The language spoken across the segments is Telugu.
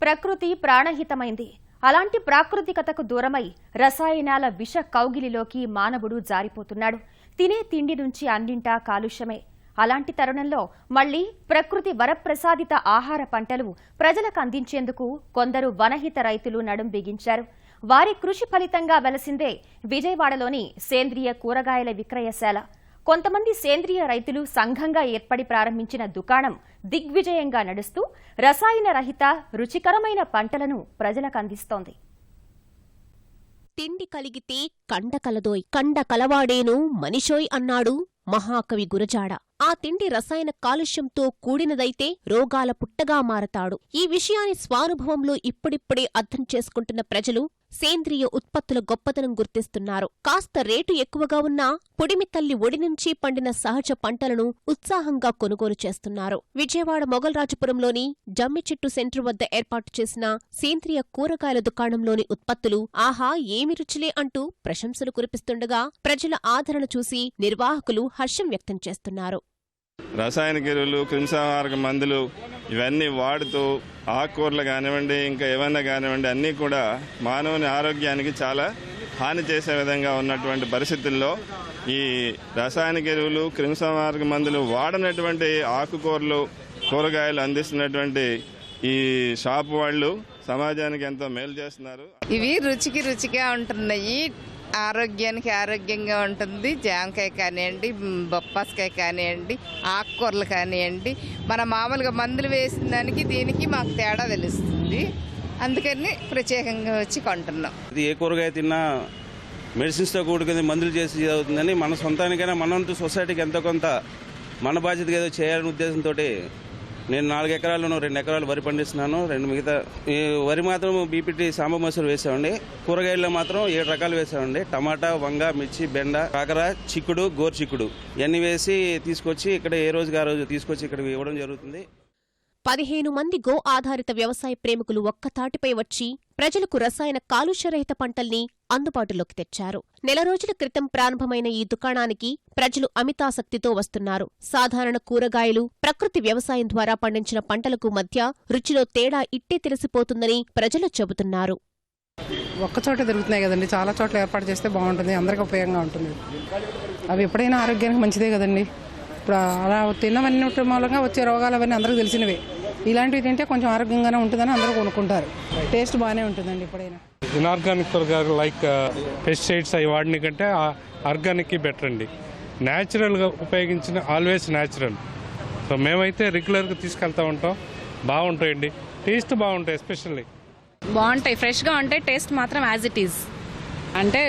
ప్రకృతి ప్రాణహితమైంది. అలాంటి ప్రాకృతికతకు దూరమై రసాయనాల విష కౌగిలిలోకి మానవుడు జారిపోతున్నాడు. తినే తిండి నుంచి అన్నింటా కాలుష్యమే. అలాంటి తరుణంలో మళ్లీ ప్రకృతి వరప్రసాదిత ఆహార పంటలు ప్రజలకు అందించేందుకు కొందరు వనహిత రైతులు నడుం బిగించారు. వారి కృషి ఫలితంగా వెలసిందే విజయవాడలోని సేంద్రియ కూరగాయల విక్రయశాల. కొంతమంది సేంద్రియ రైతులు సంఘంగా ఏర్పడి ప్రారంభించిన దుకాణం దిగ్విజయంగా నడుస్తూ రసాయన రహిత రుచికరమైన పంటలను ప్రజలకు అందిస్తోంది. తిండి కలిగితే కండ కలదోయ్, కండ కలవాడేను మనిషోయ్ అన్నాడు మహాకవి గురజాడ. ఆ తిండి రసాయన కాలుష్యంతో కూడినదైతే రోగాల పుట్టగా మారతాడు. ఈ విషయాన్ని స్వానుభవంలో ఇప్పుడిప్పుడే అర్థం చేసుకుంటున్న ప్రజలు సేంద్రియ ఉత్పత్తుల గొప్పతనం గుర్తిస్తున్నారు. కాస్త రేటు ఎక్కువగా ఉన్నా పొడిమి తల్లి ఒడి నుంచి పండిన సహజ పంటలను ఉత్సాహంగా కొనుగోలు చేస్తున్నారు. విజయవాడ మొగల్రాజపురంలోని జమ్మిచెట్టు సెంటర్ వద్ద ఏర్పాటు చేసిన సేంద్రియ కూరగాయల దుకాణంలోని ఉత్పత్తులు ఆహా ఏమి రుచులే అంటూ ప్రశంసలు కురిపిస్తుండగా ప్రజల ఆదరణ చూసి నిర్వాహకులు హర్షం వ్యక్తం చేస్తున్నారు. రసాయనిక ఎరువులు, క్రిమిసంహారక మందులు ఇవన్నీ వాడుతూ ఆకుకూరలు కానివ్వండి, ఇంకా ఏమన్నా కానివ్వండి, అన్నీ కూడా మానవుని ఆరోగ్యానికి చాలా హాని చేసే విధంగా ఉన్నటువంటి పరిస్థితుల్లో ఈ రసాయనిక ఎరువులు, క్రిమిసంహారక మందులు వాడనటువంటి ఆకుకూరలు, కూరగాయలు అందిస్తున్నటువంటి ఈ షాపు వాళ్ళు సమాజానికి ఎంతో మేలు చేస్తున్నారు. ఇవి రుచిగా ఉంటున్నాయి. ఆరోగ్యానికి ఆరోగ్యంగా ఉంటుంది. జామకాయ కానివ్వండి, బొప్పాసకాయ కానివ్వండి, ఆకుకూరలు కానివ్వండి, మన మామూలుగా మందులు వేసిన దానికి దీనికి మాకు తేడా తెలుస్తుంది. అందుకని ప్రత్యేకంగా వచ్చి కొంటున్నాం. ఇది ఏ కూరగాయ తిన్నా మెడిసిన్స్తో కూడుకుని మందులు చేసి అవుతుందని మన సొంతానికైనా మనంటూ సొసైటీకి ఎంతో కొంత మన బాధ్యతగా ఏదో చేయాలనే ఉద్దేశంతో నేను 4 ఎకరాలను 2 ఎకరాలు వరి పండిస్తున్నాను. మిగతా ఈ వరి మాత్రం బీపీటీ సాంబ మసూరు వేసామండి. కూరగాయల్లో మాత్రం 7 రకాలు వేసామండి. టమాటా, వంగ, మిర్చి, బెండ, కాకర, చిక్కుడు, గోరు చిక్కుడు ఇవన్నీ వేసి తీసుకొచ్చి ఇక్కడ ఏ రోజుకి ఆ రోజు తీసుకొచ్చి ఇక్కడ ఇవ్వడం జరుగుతుంది. 15 మంది గో ఆధారిత వ్యవసాయ ప్రేమికులు ఒక్కతాటిపై వచ్చి ప్రజలకు రసాయన కాలుష్యరహిత పంటల్ని అందుబాటులోకి తెచ్చారు. నెల రోజుల క్రితం ప్రారంభమైన ఈ దుకాణానికి ప్రజలు అమితాసక్తితో వస్తున్నారు. సాధారణ కూరగాయలు, ప్రకృతి వ్యవసాయం ద్వారా పండించిన పంటలకు మధ్య రుచిలో తేడా ఇట్టే తెలిసిపోతుందని ప్రజలు చెబుతున్నారు. ఒక్కచోట దొరుకుతున్నాయి కదండి, చాలా చోట్ల ఏర్పాటు చేస్తే బాగుంటుంది, అందరికీ ఉపయోగంగా ఉంటుంది. అవి ఎప్పుడైనా ఆరోగ్యానికి మంచిదే కదండి. ఇప్పుడు అలా తిన్నవన్నీ మూలంగా వచ్చే రోగాలు అవన్నీ అందరికీ తెలిసినవే. ఇలాంటివి తింటే కొంచెం ఆరోగ్యంగానే ఉంటుందని అందరూ కొనుక్కుంటారు. టేస్ట్ బాగానే ఉంటుందండి. ఎప్పుడైనా ఇన్ఆర్గానిక్ కూరగాయలు లైక్ పెస్టిసైడ్స్ అవి వాడిన కంటే ఆర్గానిక్ బెటర్ అండి. న్యాచురల్గా ఉపయోగించిన ఆల్వేస్ న్యాచురల్. సో మేమైతే రెగ్యులర్గా తీసుకెళ్తూ ఉంటాం. బాగుంటాయండి, టేస్ట్ బాగుంటాయి. ఎస్పెషల్లీ బాగుంటాయి, ఫ్రెష్గా ఉంటాయి. టేస్ట్ మాత్రం యాజ్ ఇట్ ఈజ్. అంటే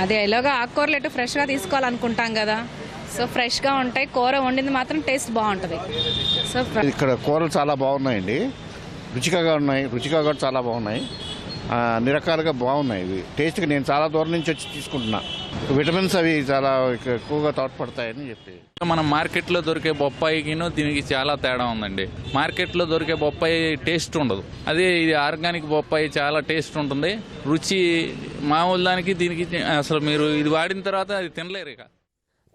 అది ఎలాగో ఆకుకూరలు ఎటు ఫ్రెష్గా తీసుకోవాలనుకుంటాం కదా, సో ఫ్రెష్గా ఉంటాయి. కూర వండింది మాత్రం టేస్ట్ బాగుంటుంది. సో ఇక్కడ కూరలు చాలా బాగున్నాయండి, రుచిగా ఉన్నాయి. రుచిగా కూడా చాలా బాగున్నాయి, అన్ని రకాలుగా బాగున్నాయి. ఇవి టేస్ట్గా నేను చాలా దూరం నుంచి వచ్చి తీసుకుంటున్నా. విటమిన్స్ అవి చాలా ఎక్కువగా తోడ్పడతాయని చెప్పి. మనం మార్కెట్లో దొరికే బొప్పాయికిను దీనికి చాలా తేడా ఉందండి. మార్కెట్లో దొరికే బొప్పాయి టేస్ట్ ఉండదు, అదే ఇది ఆర్గానిక్ బొప్పాయి చాలా టేస్ట్ ఉంటుంది. రుచి మామూలు దానికి దీనికి అసలు మీరు ఇది వాడిన తర్వాత అది తినలేరు. ఇక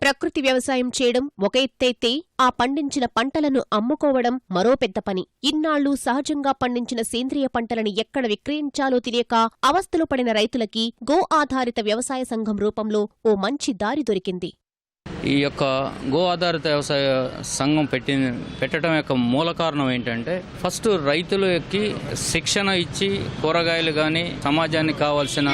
ప్రకృతి వ్యవసాయం చేయడం ఒక ఎత్తైతే ఆ పండించిన పంటలను అమ్ముకోవడం మరో పెద్ద పని. ఇన్నాళ్లు సహజంగా పండించిన సేంద్రియ పంటలను ఎక్కడ విక్రయించాలో తెలియక అవస్థలు పడిన రైతులకి గో ఆధారిత వ్యవసాయ సంఘం రూపంలో ఓ మంచి దారి దొరికింది. ఈ యొక్క గో ఆధారిత వ్యవసాయ సంఘం పెట్టడం యొక్క మూల కారణం ఏంటంటే, ఫస్ట్ రైతులకి శిక్షణ ఇచ్చి కూరగాయలు కానీ సమాజానికి కావాల్సిన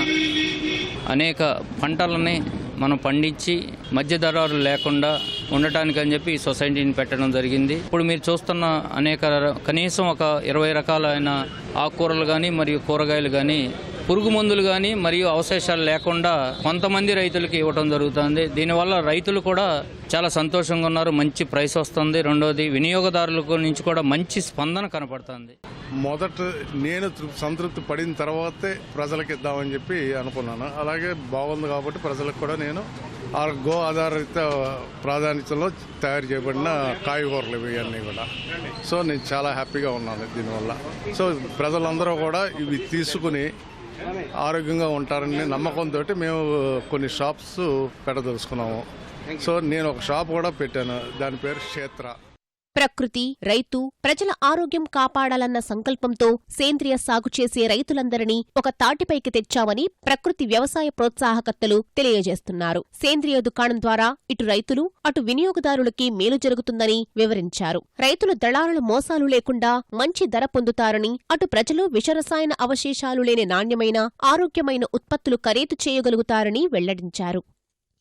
అనేక పంటలని మనం పండించి మధ్యధరలు లేకుండా ఉండటానికి అని చెప్పి ఈ సొసైటీని పెట్టడం జరిగింది. ఇప్పుడు మీరు చూస్తున్న కనీసం ఒక 20 రకాలైన ఆకుకూరలు కానీ మరియు కూరగాయలు కానీ పురుగు మందులు కానీ మరియు అవశేషాలు లేకుండా కొంతమంది రైతులకి ఇవ్వడం జరుగుతుంది. దీనివల్ల రైతులు కూడా చాలా సంతోషంగా ఉన్నారు, మంచి ప్రైస్ వస్తుంది. రెండోది వినియోగదారుల నుంచి కూడా మంచి స్పందన కనపడుతుంది. మొదట నేను సంతృప్తి పడిన తర్వాతే ప్రజలకు ఇద్దామని చెప్పి అనుకున్నాను. అలాగే బాగుంది కాబట్టి ప్రజలకు కూడా నేను గో ఆధారిత ప్రాధాన్యతలో తయారు చేయబడిన కాయగూరలు ఇవన్నీ కూడా. సో నేను చాలా హ్యాపీగా ఉన్నాను దీనివల్ల. సో ప్రజలందరూ కూడా ఇవి తీసుకుని ఆరోగ్యంగా ఉంటారని నమ్మకంతో మేము కొన్ని షాప్స్ పెట్టదలుచుకున్నాము. సో నేను ఒక షాప్ కూడా పెట్టాను, దాని పేరు క్షేత్ర. ప్రకృతి, రైతు, ప్రజల ఆరోగ్యం కాపాడాలన్న సంకల్పంతో సేంద్రియ సాగు చేసే రైతులందరినీ ఒక తాటిపైకి తెచ్చామని ప్రకృతి వ్యవసాయ ప్రోత్సాహకర్తలు తెలియజేస్తున్నారు. సేంద్రియ దుకాణం ద్వారా ఇటు రైతులు, అటు వినియోగదారులకి మేలు జరుగుతుందని వివరించారు. రైతులు దళారుల మోసాలు లేకుండా మంచి ధర పొందుతారని, అటు ప్రజలు విషరసాయన అవశేషాలు లేని నాణ్యమైన, ఆరోగ్యమైన ఉత్పత్తులు ఖరీదు చేయగలుగుతారని వెల్లడించారు.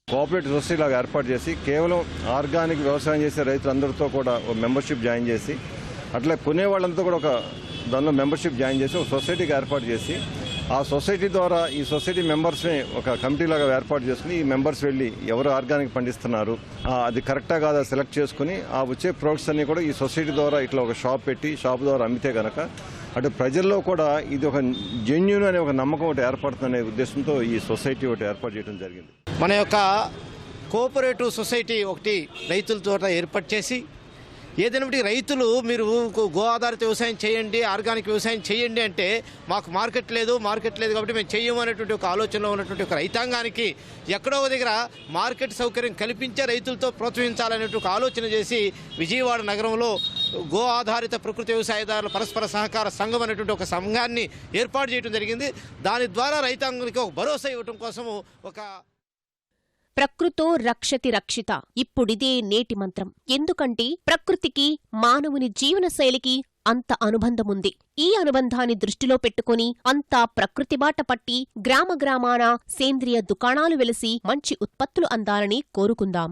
కోఆపరేటివ్ సొసైటీ లాగా ఏర్పాటు చేసి కేవలం ఆర్గానిక్ వ్యవసాయం చేసే రైతులందరితో కూడా ఒక మెంబర్షిప్ జాయిన్ చేసి, అట్లా కొనే వాళ్ళంతా కూడా ఒక దానిలో మెంబర్షిప్ జాయిన్ చేసి ఒక సొసైటీకి ఏర్పాటు చేసి, ఆ సొసైటీ ద్వారా ఈ సొసైటీ మెంబర్స్ని ఒక కమిటీ లాగా ఏర్పాటు చేసుకుని ఈ మెంబర్స్ వెళ్ళి ఎవరు ఆర్గానిక్ పండిస్తున్నారు, అది కరెక్టా కాదా సెలెక్ట్ చేసుకుని ఆ వచ్చే ప్రొడక్ట్స్ అన్ని కూడా ఈ సొసైటీ ద్వారా ఇట్లా ఒక షాప్ పెట్టి షాప్ ద్వారా అమ్మితే గనక అటు ప్రజల్లో కూడా ఇది ఒక జెన్యూన్ అనే ఒక నమ్మకం ఒకటి ఏర్పడుతుందనే ఉద్దేశంతో ఈ సొసైటీ ఒకటి ఏర్పాటు చేయడం జరిగింది. మన యొక్క కోఆపరేటివ్ సొసైటీ ఒకటి రైతుల తోట ఏర్పాటు చేసి, ఏదైనా రైతులు మీరు గో ఆధారిత వ్యవసాయం చేయండి, ఆర్గానిక్ వ్యవసాయం చేయండి అంటే మాకు మార్కెట్ లేదు కాబట్టి మేము చెయ్యము అనేటువంటి ఒక ఆలోచనలో ఉన్నటువంటి ఒక రైతాంగానికి ఎక్కడో దగ్గర మార్కెట్ సౌకర్యం కల్పించే రైతులతో ప్రోత్సహించాలనేటువంటి ఒక ఆలోచన చేసి విజయవాడ నగరంలో గో ఆధారిత ప్రకృతి వ్యవసాయదారుల పరస్పర సహకార సంఘం అనేటువంటి ఒక సంఘాన్ని ఏర్పాటు చేయడం జరిగింది. దాని ద్వారా రైతాంగానికి ఒక భరోసా ఇవ్వడం కోసము ఒక ప్రకృతో రక్షతి రక్షిత ఇప్పుడిదే నేటి మంత్రం. ఎందుకంటే ప్రకృతికి, మానవుని జీవనశైలికి అంత అనుబంధముంది. ఈ అనుబంధాన్ని దృష్టిలో పెట్టుకుని అంతా ప్రకృతి బాట పట్టి గ్రామ గ్రామాన సేంద్రియ దుకాణాలు వెలిసి మంచి ఉత్పత్తులు అందాలని కోరుకుందాం.